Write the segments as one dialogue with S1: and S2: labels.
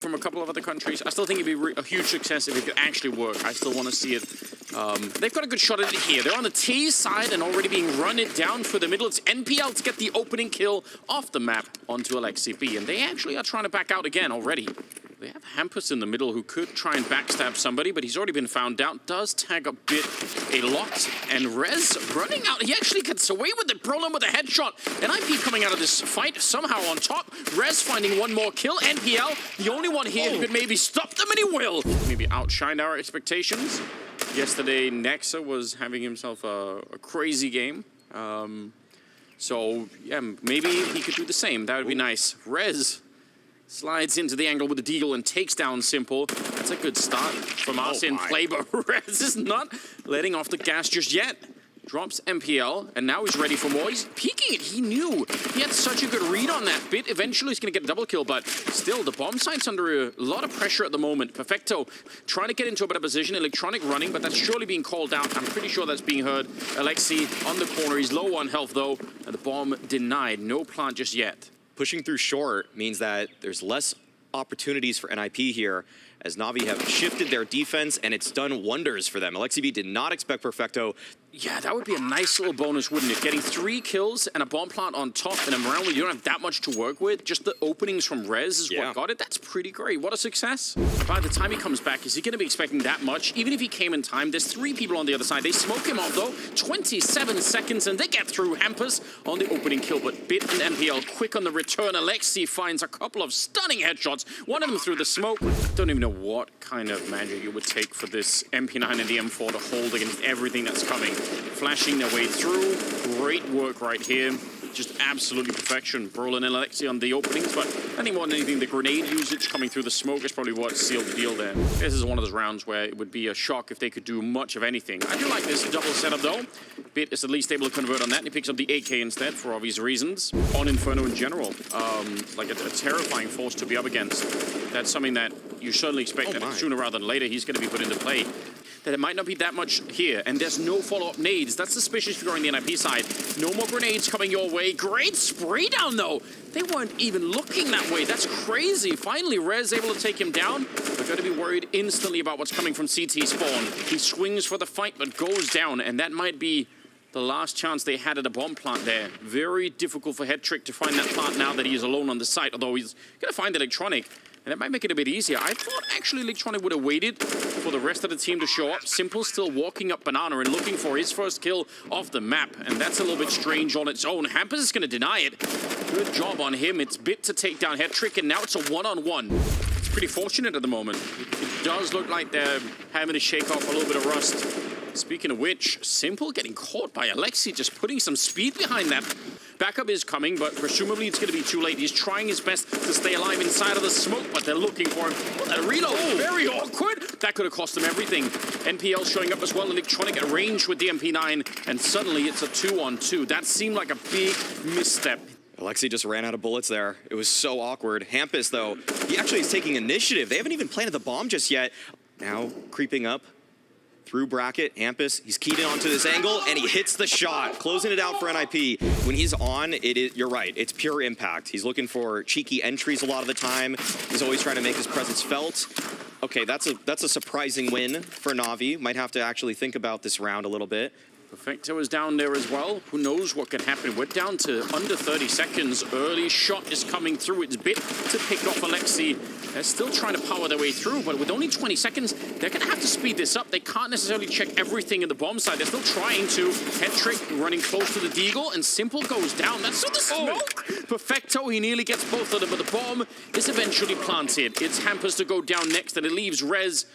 S1: from a couple of other countries. I still think it'd be a huge success if it could actually work. I still want to see it. They've got a good shot at it here. They're on the T side and already being run it down for the middle. It's NPL to get the opening kill off the map onto LXCB, and they actually are trying to back out again already. They have Hampus in the middle who could try and backstab somebody, but he's already been found out. Does tag a bit a lot. And Rez running out. He actually gets away with the problem with a headshot. And NIP coming out of this fight somehow on top. Rez finding one more kill. NPL, the only one here who could maybe stop them, and he will. Maybe outshined our expectations. Yesterday, Nexa was having himself a crazy game. So, yeah, maybe he could do the same. That would be nice. Rez slides into the angle with the deagle and takes down Simple. That's a good start from us in play, but Rez is not letting off the gas just yet. Drops MPL, and now he's ready for more. He's peeking it. He knew. He had such a good read on that bit. Eventually, he's going to get a double kill, but still, the bomb site's under a lot of pressure at the moment. Perfecto trying to get into a better position. Electronic running, but that's surely being called out. I'm pretty sure that's being heard. Alexi on the corner. He's low on health, though, and the bomb denied. No plant just yet.
S2: Pushing through short means that there's less opportunities for NIP here, as Na'Vi have shifted their defense, and it's done wonders for them. LXCB did not expect Perfecto.
S1: Yeah, that would be a nice little bonus, wouldn't it? Getting 3 kills and a bomb plant on top in a round where you don't have that much to work with. Just the openings from Rez is what got it. That's pretty great. What a success. By the time he comes back, is he going to be expecting that much? Even if he came in time, there's 3 people on the other side. They smoke him off, though. 27 seconds, and they get through. Hampus on the opening kill, but Bit and MPL quick on the return. Alexi finds a couple of stunning headshots. One of them through the smoke. Don't even know what kind of magic it would take for this MP9 and the M4 to hold against everything that's coming. Flashing their way through. Great work right here. Just absolutely perfection. Brolin and Alexi on the openings, but I think more than anything, the grenade usage coming through the smoke is probably what sealed the deal there. This is one of those rounds where it would be a shock if they could do much of anything. I do like this double setup, though. Bit is at least able to convert on that, and he picks up the AK instead for obvious reasons. On Inferno in general, like a terrifying force to be up against. That's something that you certainly expect that sooner rather than later he's going to be put into play. That it might not be that much here, and there's no follow-up nades. That's suspicious if you're on the NIP side. No more grenades coming your way. Great spray down, though. They weren't even looking that way. That's crazy. Finally, Rez able to take him down. They're going to be worried instantly about what's coming from CT spawn. He swings for the fight, but goes down, and that might be the last chance they had at a bomb plant there. Very difficult for Headtrick to find that plant now that he is alone on the site, although he's going to find Electronic. And it might make it a bit easier. I thought actually Electronic would have waited for the rest of the team to show up. Simple still walking up Banana and looking for his first kill off the map. And that's a little bit strange on its own. Hampus is going to deny it. Good job on him. It's Bit to take down Headtrick, and now it's a one-on-one. It's pretty fortunate at the moment. It does look like they're having to shake off a little bit of rust. Speaking of which, Simple getting caught by Alexi, just putting some speed behind that. Backup is coming, but presumably it's going to be too late. He's trying his best to stay alive inside of the smoke, but they're looking for him. Oh, that reload, very awkward. That could have cost them everything. NPL showing up as well, Electronic at range with the MP9, and suddenly it's a 2-on-2. That seemed like a big misstep.
S2: Alexi just ran out of bullets there. It was so awkward. Hampus, though, he actually is taking initiative. They haven't even planted the bomb just yet. Now creeping up through bracket, Hampus, he's keyed in onto this angle, and he hits the shot, closing it out for NIP. When he's on, you're right, it's pure impact. He's looking for cheeky entries a lot of the time. He's always trying to make his presence felt. Okay, that's a surprising win for Na'Vi. Might have to actually think about this round a little bit.
S1: Perfecto is down there as well. Who knows what can happen? We're down to under 30 seconds. Early shot is coming through. It's Bit to pick off Alexi. They're still trying to power their way through, but with only 20 seconds, they're going to have to speed this up. They can't necessarily check everything in the bomb side. They're still trying to. Headtrick running close to the deagle, and Simple goes down. That's through the smoke. Perfecto, he nearly gets both of them, but the bomb is eventually planted. It's Hampus to go down next, and it leaves Rez.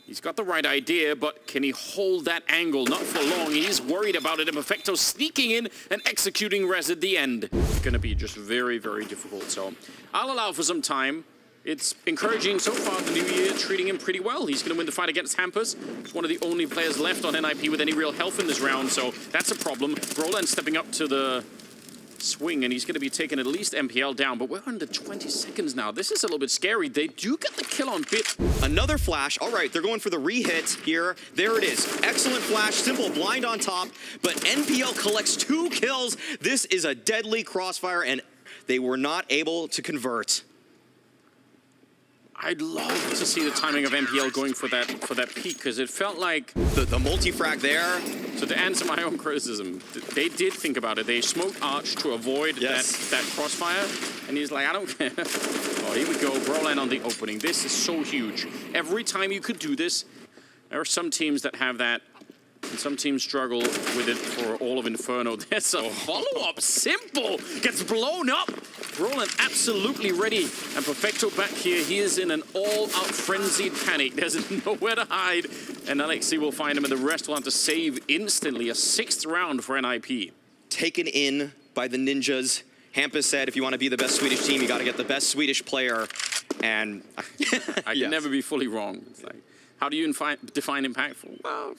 S1: He's got the right idea, but can he hold that angle? Not for long. He's worried about it. And Perfecto sneaking in and executing Rez at the end. It's going to be just very, very difficult. So I'll allow for some time. It's encouraging so far. The new year treating him pretty well. He's going to win the fight against Hampus. He's one of the only players left on NIP with any real health in this round, so that's a problem. Brolan stepping up to the swing, and he's going to be taking at least MPL down, but we're under 20 seconds now. This is a little bit scary. They do get the kill on Bit.
S2: Another flash. All right, they're going for the re-hit here. There it is. Excellent flash. Simple blind on top, but NPL collects 2 kills. This is a deadly crossfire, and they were not able to convert.
S1: I'd love to see the timing of NPL going for that peak, because it felt like
S2: The multi-frag there.
S1: So to answer my own criticism, they did think about it. They smoked Arch to avoid that crossfire, and he's like, I don't care. Oh, here we go, Broland on the opening. This is so huge. Every time you could do this, there are some teams that have that, and some teams struggle with it for all of Inferno. There's a follow-up, simple, gets blown up. Roland absolutely ready, and Perfecto back here. He is in an all-out frenzied panic. There's nowhere to hide, and NXT will find him, and the rest will have to save instantly. A 6th round for NIP.
S2: Taken in by the Ninjas. Hampus said, if you want to be the best Swedish team, you got to get the best Swedish player. And
S1: I can never be fully wrong. It's like, how do you define impactful? Well,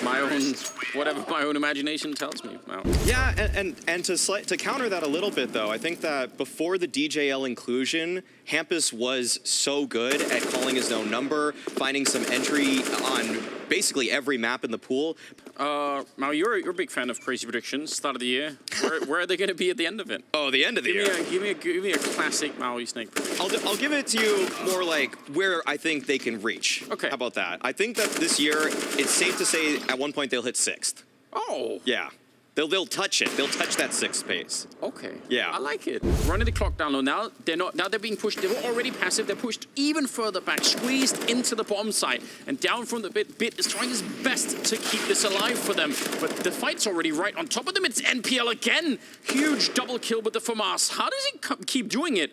S1: my own, whatever my own imagination tells me. Well.
S2: Yeah, and to counter that a little bit, though, I think that before the DJL inclusion, Hampus was so good at calling his own number, finding some entry on basically every map in the pool.
S1: Now, you're a big fan of crazy predictions, start of the year. Where are they going to be at the end of it?
S2: Oh, the end of the year?
S1: Give me a classic MOUZ snake prediction.
S2: I'll give it to you more like where I think they can reach.
S1: Okay.
S2: How about that? I think that this year, it's safe to say at one point they'll hit 6th.
S1: Oh.
S2: Yeah. They'll touch it. They'll touch that 6th pace.
S1: Okay.
S2: Yeah.
S1: I like it. Running the clock down low. Now they're being pushed. They were already passive. They're pushed even further back, squeezed into the bomb site. And down from the Bit is trying his best to keep this alive for them. But the fight's already right on top of them. It's NPL again. Huge double kill with the FAMAS. How does he keep doing it?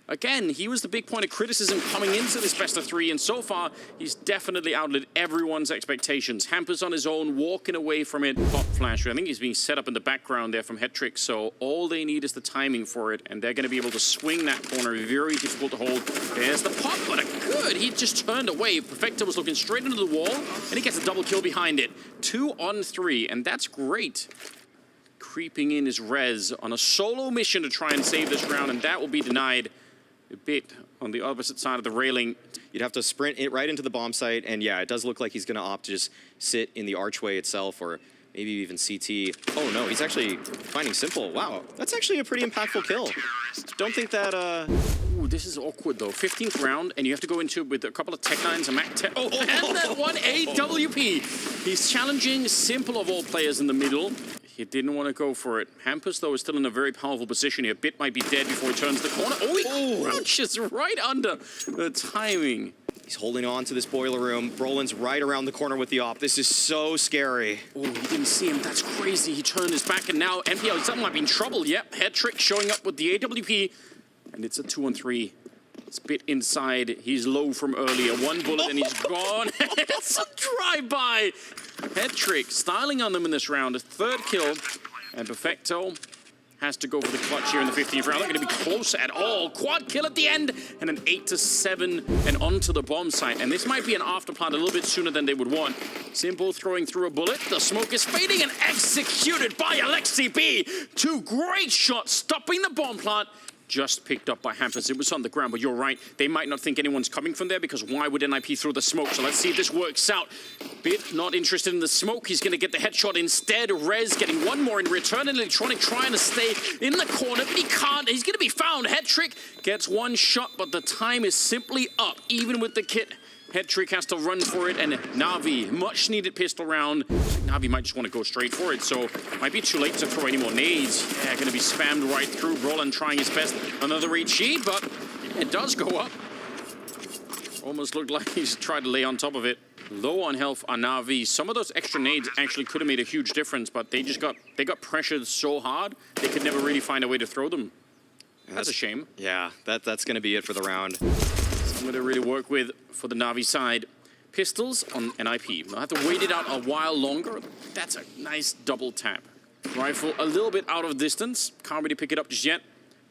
S1: Again, he was the big point of criticism coming into this best of 3, and so far, he's definitely outlived everyone's expectations. Hampus on his own, walking away from it. Pop flash, I think he's being set up in the background there from Hetrick, so all they need is the timing for it, and they're going to be able to swing that corner. Very difficult to hold. There's the pop, but good. He just turned away. Perfecto was looking straight into the wall, and he gets a double kill behind it. 2 on 3, and that's great. Creeping in his res on a solo mission to try and save this round, and that will be denied. A bit on the opposite side of the railing.
S2: You'd have to sprint it right into the bomb site, and yeah, it does look like he's going to opt to just sit in the archway itself, or maybe even CT. Oh no, he's actually finding simple. Wow, that's actually a pretty impactful kill. Don't think that,
S1: Ooh, this is awkward though. 15th round, and you have to go into it with a couple of Tech 9s, a Mac 10. Oh, and that one AWP. He's challenging simple of all players in the middle. He didn't want to go for it. Hampus, though, is still in a very powerful position here. Bit might be dead before he turns the corner. Oh, he crouches right under the timing.
S2: He's holding on to this boiler room. Brolin's right around the corner with the op. This is so scary.
S1: Oh, he didn't see him. That's crazy. He turned his back, and now NPL, something might be in trouble. Yep, Hetrick showing up with the AWP, and it's a 2 on 3. It's Bit inside. He's low from earlier. 1 bullet, and he's gone. It's a drive-by. Hetrick styling on them in this round. A 3rd kill, and Perfecto has to go for the clutch here in the 15th round. Not going to be close at all. Quad kill at the end, and an 8-7, and onto the bomb site. And this might be an afterplant a little bit sooner than they would want. Simple throwing through a bullet. The smoke is fading, and executed by Alexi B. 2 great shots, stopping the bomb plant. Just picked up by Hampus. It was on the ground, but you're right. They might not think anyone's coming from there, because why would NIP throw the smoke? So let's see if this works out. Bit not interested in the smoke. He's going to get the headshot instead. Rez getting 1 more in return. And Electronic trying to stay in the corner, but he can't. He's going to be found. Hetrick gets 1 shot, but the time is simply up, even with the kit. Hetrick has to run for it, and Na'Vi, much needed pistol round. Na'Vi might just want to go straight for it, so might be too late to throw any more nades. Yeah, going to be spammed right through. Roland trying his best. Another HE, but it does go up. Almost looked like he's tried to lay on top of it. Low on health on Na'Vi. Some of those extra nades actually could have made a huge difference, but they got pressured so hard, they could never really find a way to throw them. That's a shame.
S2: Yeah, that's going to be it for the round.
S1: Something to really work with for the Na'Vi side. Pistols on NIP. They'll have to wait it out a while longer. That's a nice double tap. Rifle a little bit out of distance. Can't really pick it up just yet.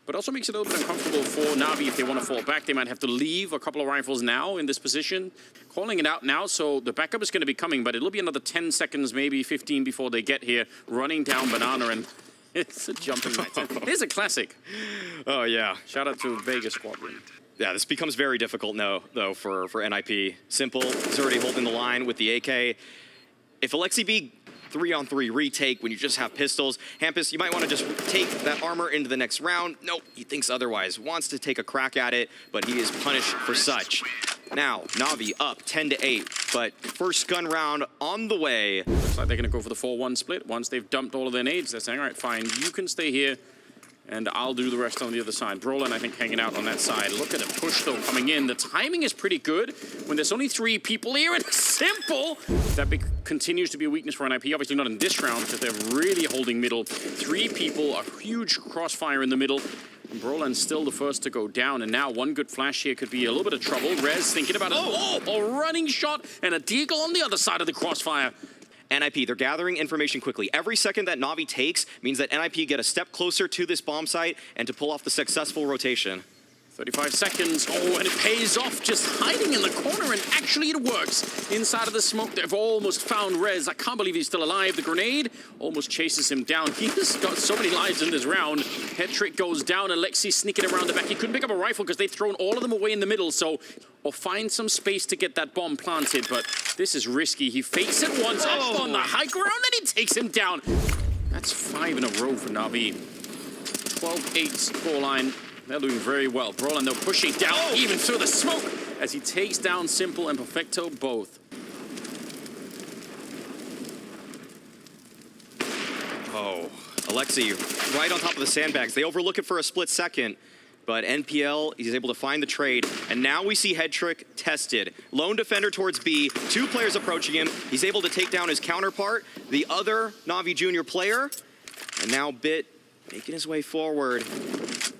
S1: But also makes it a little bit uncomfortable for Na'Vi if they want to fall back. They might have to leave a couple of rifles now in this position. Calling it out now, so the backup is going to be coming, but it'll be another 10 seconds, maybe 15 before they get here. Running down Banana, and it's a jumping right there. Here's a classic.
S2: Oh, yeah.
S1: Shout out to Vegas Squadron.
S2: Yeah, this becomes very difficult now, though, for NIP. Simple is already holding the line with the AK. If Alexi B 3-on-3 retake when you just have pistols. Hampus, you might want to just take that armor into the next round. Nope, he thinks otherwise. Wants to take a crack at it, but he is punished for such. Now, Na'Vi up 10-8, but first gun round on the way.
S1: Looks like they're going to go for the 4-1 split. Once they've dumped all of their nades, they're saying, all right, fine, you can stay here, and I'll do the rest on the other side. Brolin, I think, hanging out on that side. Look at the push, though, coming in. The timing is pretty good when there's only 3 people here, and simple. That continues to be a weakness for NIP. Obviously not in this round, because they're really holding middle. 3 people, a huge crossfire in the middle. And Brolin's still the first to go down, and now one good flash here could be a little bit of trouble. Rez thinking about it. Oh, a running shot, and a deagle on the other side of the crossfire.
S2: NIP, they're gathering information quickly. Every second that Na'Vi takes means that NIP get a step closer to this bomb site and to pull off the successful rotation.
S1: 35 seconds. Oh, and it pays off just hiding in the corner, and actually it works. Inside of the smoke, they've almost found Rez. I can't believe he's still alive. The grenade almost chases him down. He's got so many lives in this round. Head trick goes down, and Lexi sneaking around the back. He couldn't pick up a rifle because they've thrown all of them away in the middle, so or find some space to get that bomb planted, but this is risky. He fakes it once up on the high ground, and he takes him down. That's 5 in a row for Na'Vi. 12-8 scoreline. They're doing very well. Brolin, though, pushing down even through the smoke as he takes down Simple and Perfecto both.
S2: Oh, Alexi right on top of the sandbags. They overlook it for a split second, but NPL, he's able to find the trade. And now we see Head Trick tested. Lone defender towards B, 2 players approaching him. He's able to take down his counterpart, the other Na'Vi junior player. And now Bit making his way forward.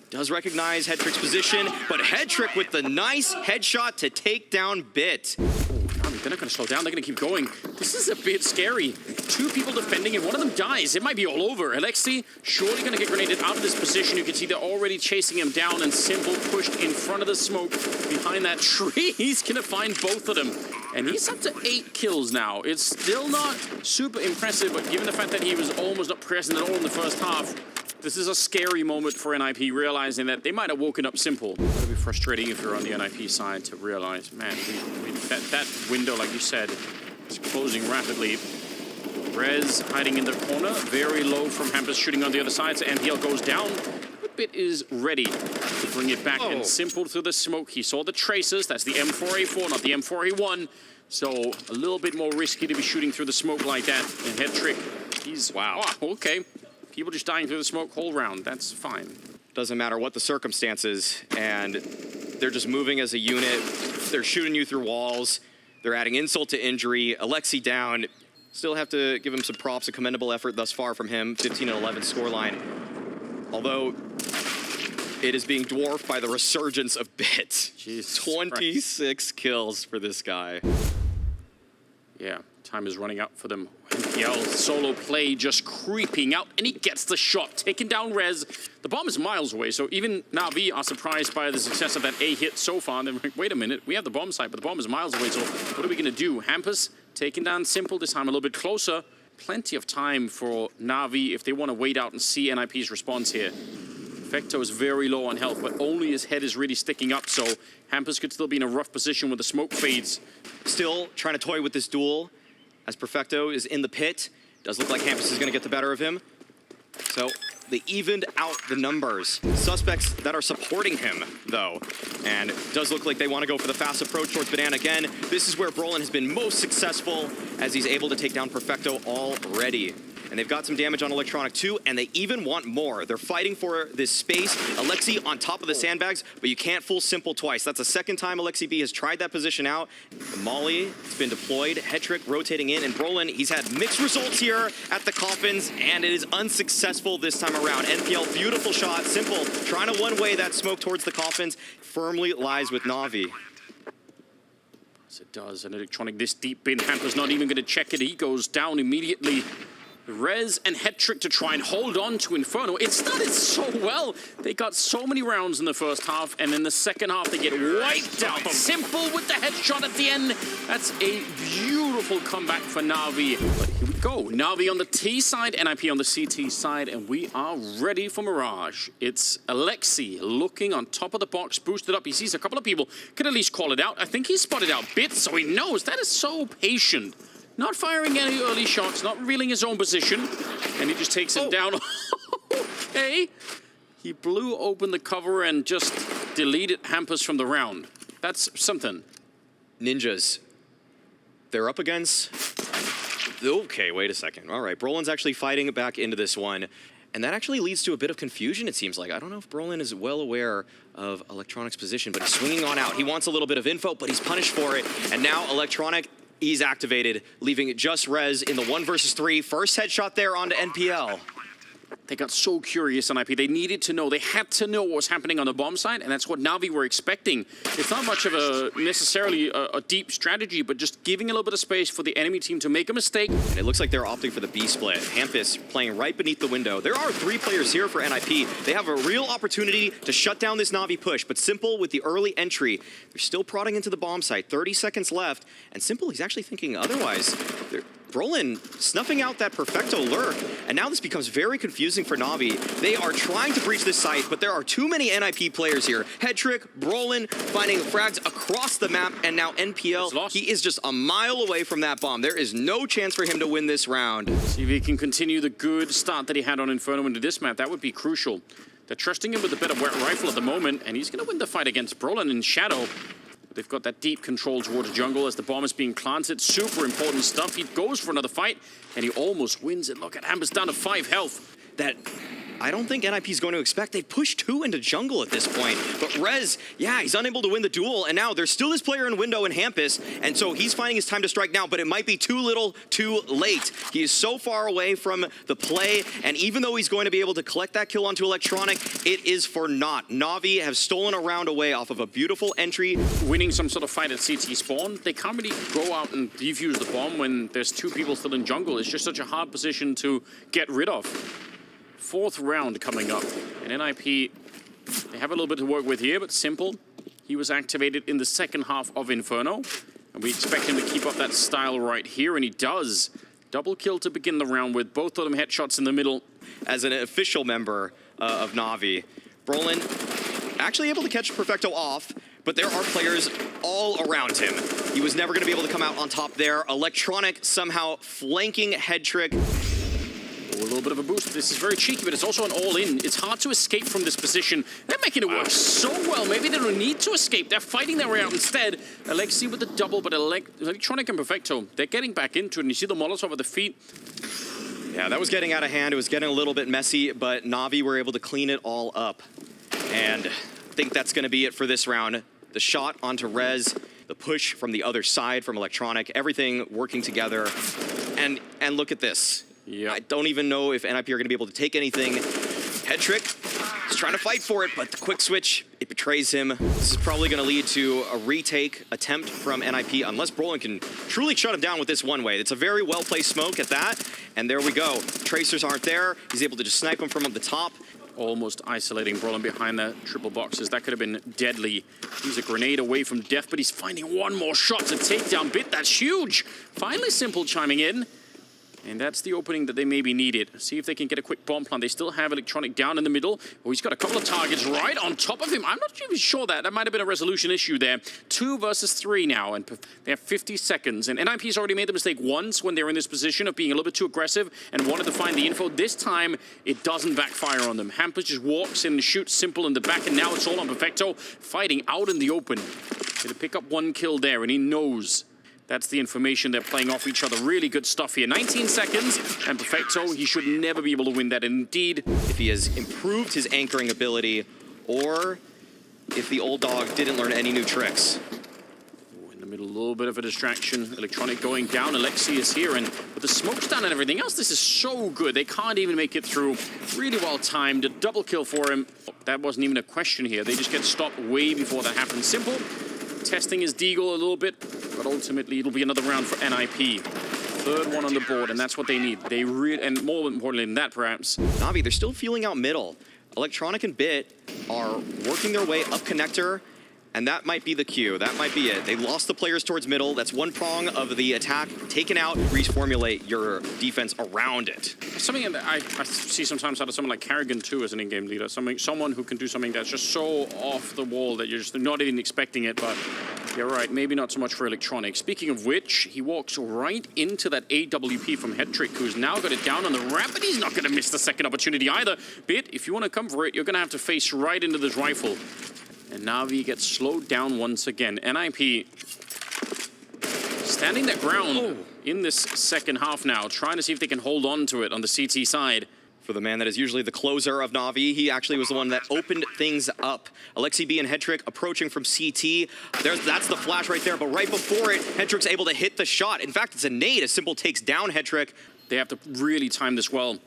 S2: Does recognize Head Trick's position, but Head Trick with the nice headshot to take down Bit.
S1: Oh, they're not going to slow down. They're going to keep going. This is a bit scary. 2 people defending, and one of them dies. It might be all over. Alexi surely going to get grenaded out of this position. You can see they're already chasing him down, and Simple pushed in front of the smoke behind that tree. He's going to find both of them. And he's up to 8 kills now. It's still not super impressive, but given the fact that he was almost not present at all in the first half, this is a scary moment for NIP, realizing that they might have woken up Simple. It would be frustrating if you're on the NIP side to realize, man, that window, like you said, is closing rapidly. Rez hiding in the corner, very low from Hampus shooting on the other side, so NPL goes down. Bit is ready to bring it back, and Simple through the smoke. He saw the traces. That's the M4A4, not the M4A1. So a little bit more risky to be shooting through the smoke like that. And Head Trick, he's... Wow. Oh, okay. People just dying through the smoke whole round. That's fine.
S2: Doesn't matter what the circumstances, and they're just moving as a unit. They're shooting you through walls. They're adding insult to injury. Alexi down. Still have to give him some props. A commendable effort thus far from him. 15-11 scoreline. Although it is being dwarfed by the resurgence of Bit. 26 kills for this guy.
S1: Yeah, time is running out for them. NPL solo play just creeping out, and he gets the shot, taking down Rez. The bomb is miles away, so even Na'Vi are surprised by the success of that A hit so far. And they're like, wait a minute, we have the bomb site, but the bomb is miles away, so what are we going to do? Hampus taking down Simple, this time a little bit closer. Plenty of time for Na'Vi if they want to wait out and see NIP's response here. Perfecto is very low on health, but only his head is really sticking up, so Hampus could still be in a rough position when the smoke fades. Still
S2: trying to toy with this duel as Perfecto is in the pit. Does look like Hampus is going to get the better of him. So they evened out the numbers. Suspects that are supporting him, though. And it does look like they want to go for the fast approach towards Banana again. This is where Brolin has been most successful, as he's able to take down Perfecto already. And they've got some damage on Electronic too, and they even want more. They're fighting for this space. Alexi on top of the sandbags, but you can't fool Simple twice. That's the second time Alexi B has tried that position out. The Molly has been deployed. Head Trick rotating in, and Brolin, he's had mixed results here at the coffins, and it is unsuccessful this time around. NPL, beautiful shot. Simple trying to one-way that smoke towards the coffins. Firmly lies with Na'Vi.
S1: Yes, it does. An Electronic this deep in. Hampus not even going to check it. He goes down immediately. Rez and Head Trick to try and hold on to Inferno. It started so well. They got so many rounds in the first half, and in the second half they get wiped out. Simple with the headshot at the end. That's a beautiful comeback for Na'Vi. But here we go. Na'Vi on the T side, NIP on the CT side, and we are ready for Mirage. It's Alexi looking on top of the box, boosted up. He sees a couple of people. Could at least call it out. I think he spotted out Bit, so he knows. That is so patient. Not firing any early shots, not revealing his own position. And he just takes it down. Okay. He blew open the cover and just deleted Hampus from the round. That's something.
S2: Ninjas. They're up against... Okay, wait a second. All right, Brolin's actually fighting back into this one. And that actually leads to a bit of confusion, it seems like. I don't know if Brolin is well aware of Electronic's position, but he's swinging on out. He wants a little bit of info, but he's punished for it. And now Electronic, he's activated, leaving just Rez in the 1 versus 3. First headshot there onto NPL.
S1: They got so curious on IP. They needed to know. They had to know what was happening on the bomb side, and that's what Na'Vi were expecting. It's not much of a necessarily a deep strategy, but just giving a little bit of space for the enemy team to make a mistake.
S2: And it looks like they're opting for the B split. Hampus playing right beneath the window. There are 3 players here for NIP. They have a real opportunity to shut down this Na'Vi push, but Simple with the early entry. They're still prodding into the bomb site. 30 seconds left, and Simple, he's actually thinking otherwise. Brolin snuffing out that Perfecto lurk, and now this becomes very confusing for Na'Vi. They are trying to breach this site, but there are too many NIP players here. Headtrick, Brolin finding frags across the map, and now NPL, he is just a mile away from that bomb. There is no chance for him to win this round.
S1: See if he can continue the good start that he had on Inferno into this map. That would be crucial. They're trusting him with a better rifle at the moment, and he's going to win the fight against Brolin in Shadow. They've got that deep control towards jungle as the bomb is being planted. Super important stuff. He goes for another fight, and he almost wins it. Look at Hampus down to 5 health.
S2: That I don't think NIP is going to expect. They pushed 2 into jungle at this point. But Rez, yeah, he's unable to win the duel. And now there's still this player in window in Hampus. And so he's finding his time to strike now, but it might be too little, too late. He is so far away from the play. And even though he's going to be able to collect that kill onto Electronic, it is for naught. Na'Vi have stolen a round away off of a beautiful entry.
S1: Winning some sort of fight at CT spawn, they can't really go out and defuse the bomb when there's 2 people still in jungle. It's just such a hard position to get rid of. 4th round coming up, and NIP, they have a little bit to work with here, but Simple, he was activated in the second half of Inferno, and we expect him to keep up that style right here, and he does. Double kill to begin the round with both of them headshots in the middle.
S2: As an official member of Na'Vi, Brolin actually able to catch Perfecto off, but there are players all around him. He was never going to be able to come out on top there. Electronic somehow flanking Headtrick.
S1: A little bit of a boost. This is very cheeky, but it's also an all-in. It's hard to escape from this position. They're making it work so well. Maybe they don't need to escape. They're fighting their way out instead. Alexi with the double, but Electronic and Perfecto, they're getting back into it. And you see the Molotov at the feet.
S2: Yeah, that was getting out of hand. It was getting a little bit messy, but Na'Vi were able to clean it all up. And I think that's going to be it for this round. The shot onto Rez, the push from the other side from Electronic, everything working together. And look at this.
S1: Yep.
S2: I don't even know if NIP are going to be able to take anything. Headtrick is trying to fight for it, but the quick switch, it betrays him. This is probably going to lead to a retake attempt from NIP, unless Brolin can truly shut him down with this one way. It's a very well-placed smoke at that, and there we go. Tracers aren't there. He's able to just snipe him from the top.
S1: Almost isolating Brolin behind the triple boxes. That could have been deadly. He's a grenade away from death, but he's finding one more shot to take down Bit. That's huge. Finally, Simple chiming in. And that's the opening that they maybe needed. See if they can get a quick bomb plant. They still have Electronic down in the middle. Oh, he's got a couple of targets right on top of him. I'm not even sure that might have been a resolution issue there. 2 versus 3 now, and they have 50 seconds. And NIP's already made the mistake once when they were in this position of being a little bit too aggressive and wanted to find the info. This time, it doesn't backfire on them. Hampus just walks in and shoots Simple in the back, and now it's all on Perfecto, fighting out in the open. Gonna pick up 1 kill there, and he knows. That's the information. They're playing off each other. Really good stuff here. 19 seconds, and Perfecto, he should never be able to win that. And indeed,
S2: if he has improved his anchoring ability, or if the old dog didn't learn any new tricks.
S1: In the middle, a little bit of a distraction. Electronic going down. Alexi is here, and with the smokes down and everything else, this is so good. They can't even make it through. Really well timed. A double kill for him. That wasn't even a question here. They just get stopped way before that happens. Simple. Testing his deagle a little bit, but ultimately it'll be another round for NIP. 3rd one on the board, and that's what they need. And more importantly than that, perhaps.
S2: Na'Vi, they're still feeling out middle. Electronic and Bit are working their way up connector, And that might be the cue. That might be it. They lost the players towards middle. That's one prong of the attack taken out. Reformulate your defense around it.
S1: Something that I see sometimes out of someone like Carrigan too as an in-game leader. Someone who can do something that's just so off the wall that you're just not even expecting it. But you're right, maybe not so much for Electronic. Speaking of which, he walks right into that AWP from Hetrick, who's now got it down on the ramp, but he's not going to miss the second opportunity either. Bit, if you want to come for it, you're going to have to face right into this rifle. And Na'Vi gets slowed down once again. NIP standing their ground in this second half now, trying to see if they can hold on to it on the CT side.
S2: For the man that is usually the closer of Na'Vi, he actually was the one that opened things up. Alexi B and Hetrick approaching from CT. That's the flash right there, but right before it, Hetrick's able to hit the shot. In fact, it's a nade as Simple takes down Hetrick.
S1: They have to really time this well.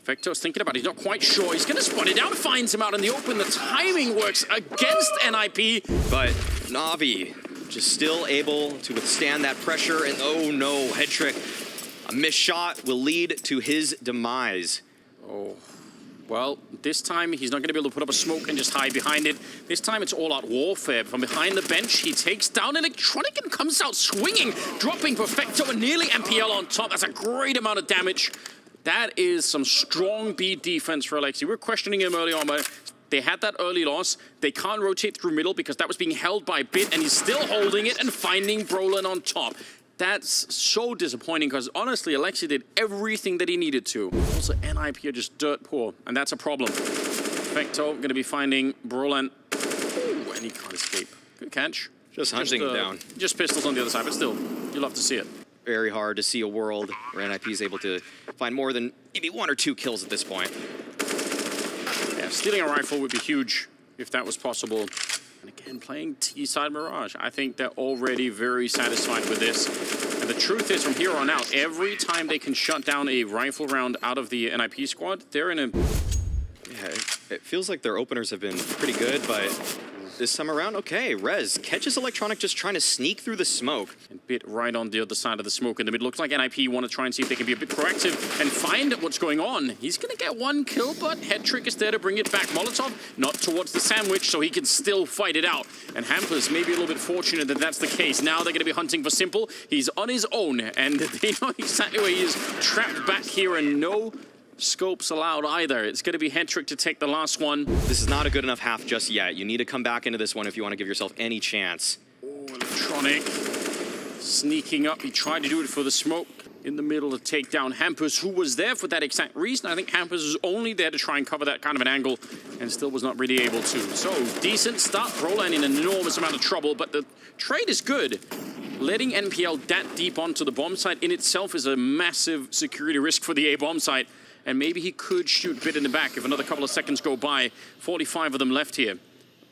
S1: Vector's thinking about it. He's not quite sure. He's going to spot it down, finds him out in the open. The timing works against NIP.
S2: But Na'Vi just still able to withstand that pressure. And oh no, Hetrick, a missed shot will lead to his demise.
S1: Oh, well, this time he's not going to be able to put up a smoke and just hide behind it. This time it's all-out warfare. From behind the bench, he takes down Electronic and comes out swinging, dropping Perfecto and nearly MPL on top. That's a great amount of damage. That is some strong B defense for Alexi. We were questioning him early on, but they had that early loss. They can't rotate through middle because that was being held by Bit, and he's still holding it and finding Brolin on top. That's so disappointing because honestly, Alexi did everything that he needed to. Also, NIP are just dirt poor, and that's a problem. Perfecto going to be finding Brolin. Oh, and he can't escape. Good catch.
S2: Just hunting him down.
S1: Just pistols on the other side, but still, you love to see it.
S2: Very hard to see a world where NIP is able to find more than maybe 1 or 2 kills at this point.
S1: Yeah, stealing a rifle would be huge if that was possible. And again, playing T-side Mirage. I think they're already very satisfied with this. And the truth is, from here on out, every time they can shut down a rifle round out of the NIP squad, they're in a...
S2: Yeah, it feels like their openers have been pretty good, but this time around, okay, Rez catches Electronic just trying to sneak through the smoke.
S1: And Bit right on the other side of the smoke in the mid. Looks like NIP want to try and see if they can be a bit proactive and find what's going on. He's going to get 1 kill, but Hetrick is there to bring it back. Molotov not towards the sandwich, so he can still fight it out. And Hampers may be a little bit fortunate that that's the case. Now they're going to be hunting for Simple. He's on his own, and they know exactly where he is, trapped back here, and no scopes allowed either. It's going to be Hetrick to take the last one.
S2: This is not a good enough half just yet. You need to come back into this one if you want to give yourself any chance.
S1: Oh, Electronic sneaking up. He tried to do it for the smoke in the middle to take down Hampers, who was there for that exact reason. I think Hampers was only there to try and cover that kind of an angle and still was not really able to. So, decent start. Roland in an enormous amount of trouble, but the trade is good. Letting NPL that deep onto the bomb site in itself is a massive security risk for the A bomb site. And maybe he could shoot Bit in the back if another couple of seconds go by. 45 of them left here.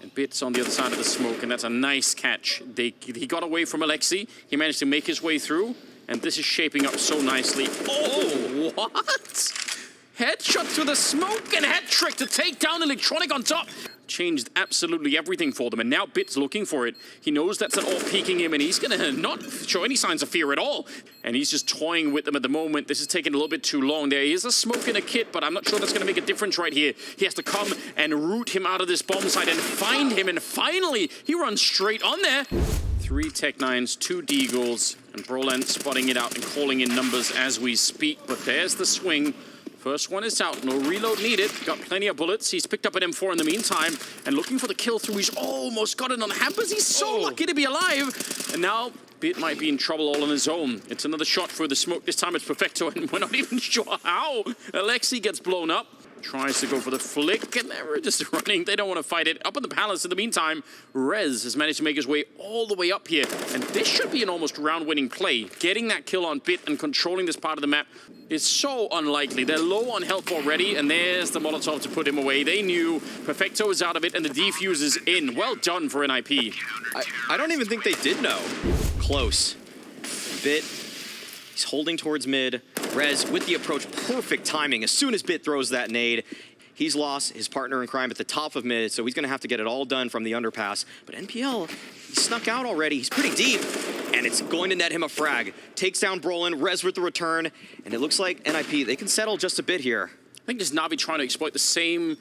S1: And Bit's on the other side of the smoke, and that's a nice catch. He got away from Alexi. He managed to make his way through, and this is shaping up so nicely. Oh, what? Headshot through the smoke and Hetrick to take down Electronic on top. Changed absolutely everything for them, and now Bit's looking for it. He knows that's an all peeking him, and he's gonna not show any signs of fear at all. And he's just toying with them at the moment. This is taking a little bit too long. There is a smoke in a kit, but I'm not sure that's gonna make a difference right here. He has to come and root him out of this bomb site and find him, and finally, he runs straight on there. 3 Tech-9s, 2 Deagles, and Brolin spotting it out and calling in numbers as we speak, but there's the swing. First one is out, no reload needed. Got plenty of bullets. He's picked up an M4 in the meantime and looking for the kill through. He's almost got it on Hampers. He's so lucky to be alive. And now Bit might be in trouble all on his own. It's another shot through the smoke. This time it's Perfecto, and we're not even sure how. Alexi gets blown up. Tries to go for the flick, and they're just running. They don't want to fight it. Up in the palace in the meantime, Rez has managed to make his way all the way up here. And this should be an almost round-winning play. Getting that kill on Bit and controlling this part of the map is so unlikely. They're low on health already, and there's the Molotov to put him away. They knew Perfecto is out of it, and the defuse is in. Well done for NIP.
S2: I don't even think they did know. Close. Bit, he's holding towards mid. Rez with the approach, perfect timing. As soon as Bit throws that nade, he's lost his partner in crime at the top of mid, so he's gonna have to get it all done from the underpass. But NPL, he snuck out already. He's pretty deep, and it's going to net him a frag. Takes down Brolin, Rez with the return, and it looks like NIP, they can settle just a bit here.
S1: I think this Na'Vi trying to exploit the same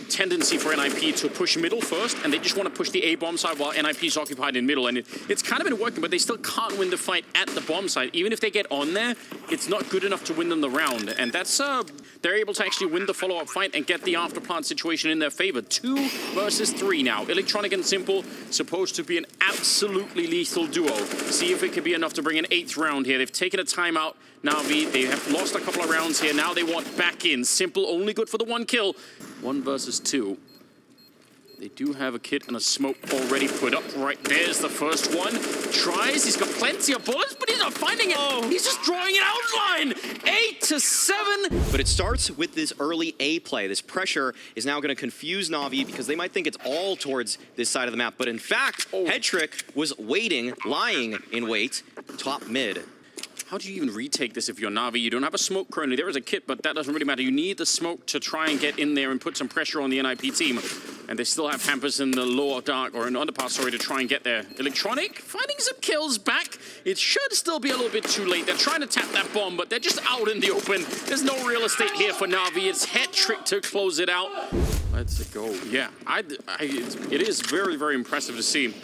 S1: tendency for NIP to push middle first, and they just want to push the A bomb side while NIP is occupied in middle. And it's kind of been working, but they still can't win the fight at the bomb side. Even if they get on there, it's not good enough to win them the round. And that's, they're able to actually win the follow-up fight and get the afterplant situation in their favor. 2 versus 3 now. Electronic and Simple, supposed to be an absolutely lethal duo. See if it can be enough to bring an 8th round here. They've taken a timeout. Na'Vi, they have lost a couple of rounds here. Now they want back in. Simple only good for the 1 kill. 1 versus 2. They do have a kit and a smoke already put up. Right, there's the first one. Tries, he's got plenty of bullets, but he's not finding it. Oh. He's just drawing an outline. 8 to 7.
S2: But it starts with this early A play. This pressure is now going to confuse Na'Vi because they might think it's all towards this side of the map. But in fact, Headtrick was waiting, lying in wait, top mid.
S1: How do you even retake this if you're Na'Vi? You don't have a smoke currently. There is a kit, but that doesn't really matter. You need the smoke to try and get in there and put some pressure on the NIP team. And they still have Hampus in the lower dark, or in Underpass, sorry, to try and get there. Electronic finding some kills back. It should still be a little bit too late. They're trying to tap that bomb, but they're just out in the open. There's no real estate here for Na'Vi. It's Headtrick to close it out. Let's go. Yeah, it is very, very impressive to see.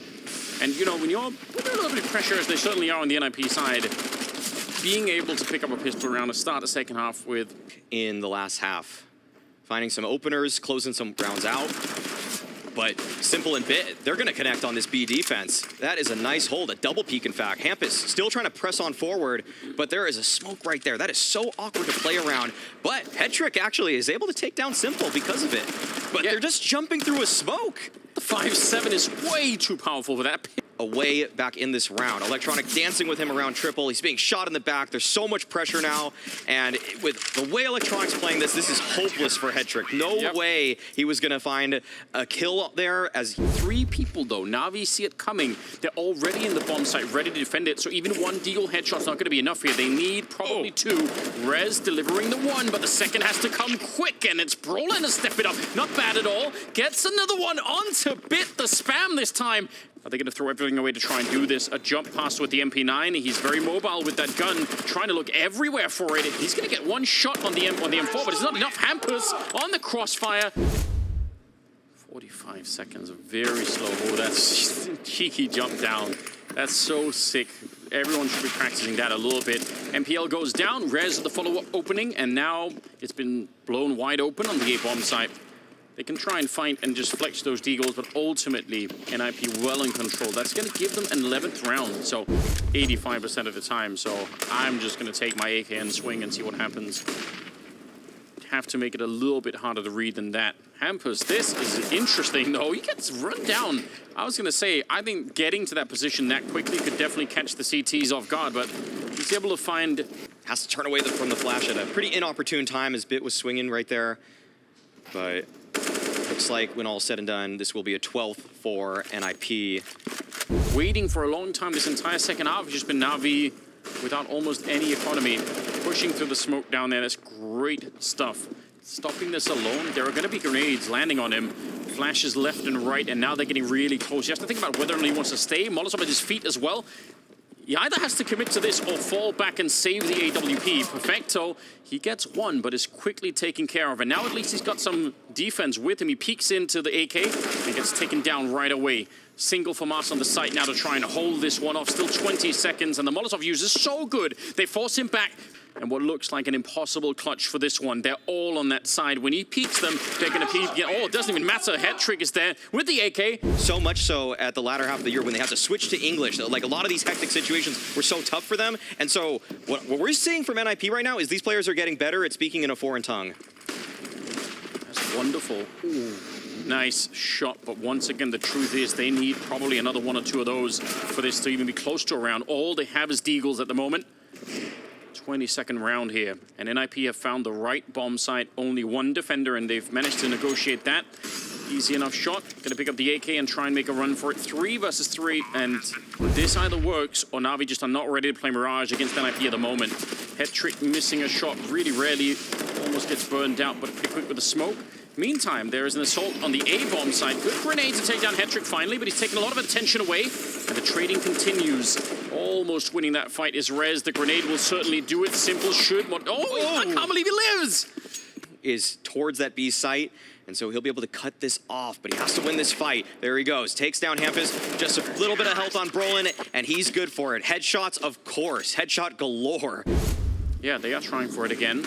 S1: And, you know, when you're under a little bit of pressure, as they certainly are on the NIP side, being able to pick up a pistol round to start the second half with.
S2: In the last half, finding some openers, closing some rounds out. But Simple and Bit, they're going to connect on this B defense. That is a nice hold, a double peek in fact. Hampus still trying to press on forward, but there is a smoke right there. That is so awkward to play around. But Headtrick actually is able to take down Simple because of it. But they're just jumping through a smoke.
S1: The 5-7 is way too powerful for that.
S2: Away back in this round. Electronic dancing with him around triple. He's being shot in the back. There's so much pressure now. And with the way Electronic's playing this is hopeless for Headtrick. No way he was going to find a kill there. As
S1: 3 people, though. Na'Vi see it coming. They're already in the bomb site, ready to defend it. So even 1 deagle headshot's not going to be enough here. They need probably 2. Rez delivering the 1, but the second has to come quick. And it's Brolin to step it up. Not bad at all. Gets another one onto Bit, the spam this time. Are they going to throw everything away to try and do this? A jump pass with the MP9. He's very mobile with that gun, trying to look everywhere for it. He's going to get 1 shot on the M4, but it's not enough. Hampus on the crossfire. 45 seconds, very slow. Oh, that's cheeky jump down. That's so sick. Everyone should be practicing that a little bit. MPL goes down. Rez at the follow-up opening, and now it's been blown wide open on the A-bomb site. They can try and find and just flex those deagles, but ultimately, NIP well in control. That's going to give them an 11th round, so 85% of the time. So I'm just going to take my AK and swing and see what happens. Have to make it a little bit harder to read than that. Hampus, this is interesting, though. He gets run down. I was going to say, I think getting to that position that quickly could definitely catch the CTs off guard, but he's able to find...
S2: Has to turn away from the flash at a pretty inopportune time as Bit was swinging right there. But... looks like when all said and done, this will be a 12th for NIP.
S1: Waiting for a long time this entire second half has just been Na'Vi without almost any economy. Pushing through the smoke down there, that's great stuff. Stopping this alone, there are going to be grenades landing on him. Flashes left and right, and now they're getting really close. You have to think about whether or not he wants to stay. Molotov at his feet as well. He either has to commit to this or fall back and save the AWP. Perfecto, he gets 1, but is quickly taken care of. And now at least he's got some defense with him. He peeks into the AK and gets taken down right away. Single for MOUZ on the site now to try and hold this one off. Still 20 seconds, and the Molotov use is so good. They force him back. And what looks like an impossible clutch for this one. They're all on that side. When he peeks them, they're going to peek. Oh, it doesn't even matter. Headtrick is there with the AK.
S2: So much so at the latter half of the year when they have to switch to English. Like a lot of these hectic situations were so tough for them. And so what we're seeing from NIP right now is these players are getting better at speaking in a foreign tongue.
S1: That's wonderful. Ooh. Nice shot, but once again, the truth is they need probably another 1 or 2 of those for this to even be close to a round. All they have is deagles at the moment. 22nd round here, and NIP have found the right bomb site. Only 1 defender, and they've managed to negotiate that. Easy enough shot. Gonna pick up the AK and try and make a run for it. 3 versus 3, and this either works or Na'Vi just are not ready to play Mirage against NIP at the moment. Headtrick missing a shot really rarely. Almost gets burned out, but pretty quick with the smoke. Meantime, there is an assault on the A-bomb side. Good grenade to take down Headtrick finally, but he's taken a lot of attention away, and the trading continues. Almost winning that fight is Rez. The grenade will certainly do it. Simple should... Oh, I can't believe he lives!
S2: is towards that B site, and so he'll be able to cut this off, but he has to win this fight. There he goes, takes down Hampus, just a little bit of health on Brolin, and he's good for it. Headshots, of course, headshot galore.
S1: Yeah, they are trying for it again.